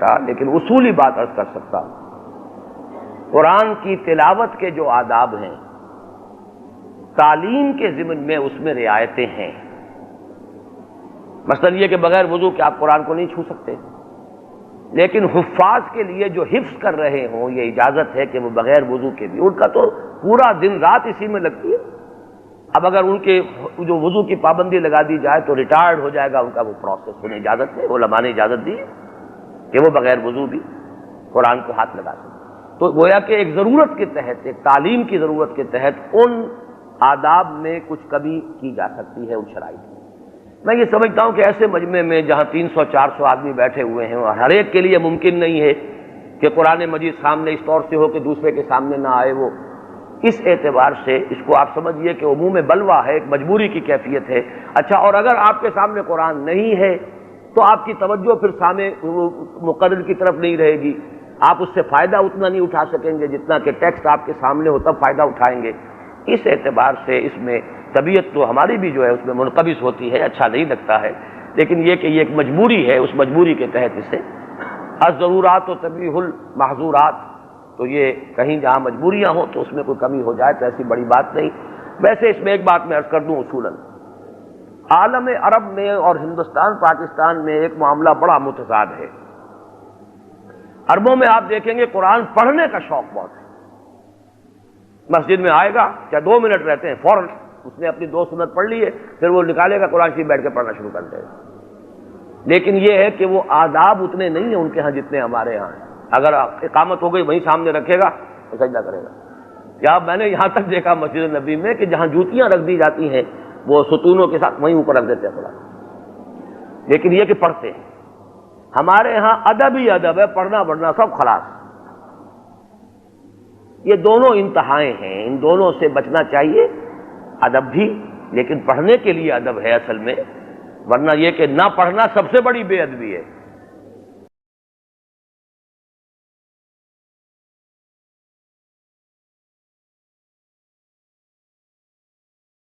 سکتا لیکن اصولی بات عرض کر سکتا ہوں۔ قرآن کی تلاوت کے جو آداب ہیں، تعلیم کے ضمن میں اس میں رعایتیں ہیں۔ مثلا یہ کہ بغیر وضو کے آپ قرآن کو نہیں چھو سکتے، لیکن حفاظ کے لیے جو حفظ کر رہے ہوں یہ اجازت ہے کہ وہ بغیر وضو کے بھی، ان کا تو پورا دن رات اسی میں لگتی ہے۔ اب اگر ان کے جو وضو کی پابندی لگا دی جائے تو ریٹائرڈ ہو جائے گا ان کا وہ پروسیس، انہیں اجازت ہے، علماء نے اجازت دی کہ وہ بغیر وضو بھی قرآن کو ہاتھ لگا سکتے۔ تو گویا کہ ایک ضرورت کے تحت، ایک تعلیم کی ضرورت کے تحت ان آداب میں کچھ کمی کی جا سکتی ہے ان شرائط میں۔ میں یہ سمجھتا ہوں کہ ایسے مجمع میں جہاں 300-400 آدمی بیٹھے ہوئے ہیں اور ہر ایک کے لیے ممکن نہیں ہے کہ قرآن مجید سامنے اس طور سے ہو کہ دوسرے کے سامنے نہ آئے، وہ اس اعتبار سے اس کو آپ سمجھیے کہ عموم بلوہ ہے، ایک مجبوری کی کیفیت ہے۔ اچھا، اور اگر آپ کے سامنے قرآن نہیں ہے تو آپ کی توجہ پھر سامنے مقرر کی طرف نہیں رہے گی، آپ اس سے فائدہ اتنا نہیں اٹھا سکیں گے جتنا کہ ٹیکسٹ آپ کے سامنے ہو تب فائدہ اٹھائیں گے۔ اس اعتبار سے اس میں طبیعت تو ہماری بھی جو ہے اس میں منقبض ہوتی ہے، اچھا نہیں لگتا ہے، لیکن یہ کہ یہ ایک مجبوری ہے، اس مجبوری کے تحت اسے الضرورات و تبیح المحظورات، تو یہ کہیں جہاں مجبوریاں ہوں تو اس میں کوئی کمی ہو جائے تو ایسی بڑی بات نہیں۔ ویسے اس میں ایک بات میں عرض کر دوں، اصولاً عالم عرب میں اور ہندوستان پاکستان میں ایک معاملہ بڑا متضاد ہے۔ عربوں میں آپ دیکھیں گے قرآن پڑھنے کا شوق بہت ہے، مسجد میں آئے گا چاہے 2 منٹ رہتے ہیں فوراً اس نے اپنی 2 سنت پڑھ لی ہے، پھر وہ نکالے گا قرآن شریف بیٹھ کے پڑھنا شروع کر دے گا۔ لیکن یہ ہے کہ وہ آداب اتنے نہیں ہیں ان کے ہاں جتنے ہمارے ہاں ہیں۔ اگر اقامت ہو گئی وہیں سامنے رکھے گا تو سجدہ کرے گا۔ یا میں نے یہاں تک دیکھا مسجد نبی میں کہ جہاں جوتیاں رکھ دی جاتی ہیں وہ ستونوں کے ساتھ وہیں اوپر رکھ دیتے ہیں قرآن، لیکن یہ کہ پڑھتے ہیں۔ ہمارے ہاں ادب ہی ادب ہے، پڑھنا پڑھنا سب خلاص۔ یہ دونوں انتہائیں ہیں، ان دونوں سے بچنا چاہیے، ادب بھی لیکن پڑھنے کے لیے ادب ہے اصل میں، ورنہ یہ کہ نہ پڑھنا سب سے بڑی بے ادبی ہے۔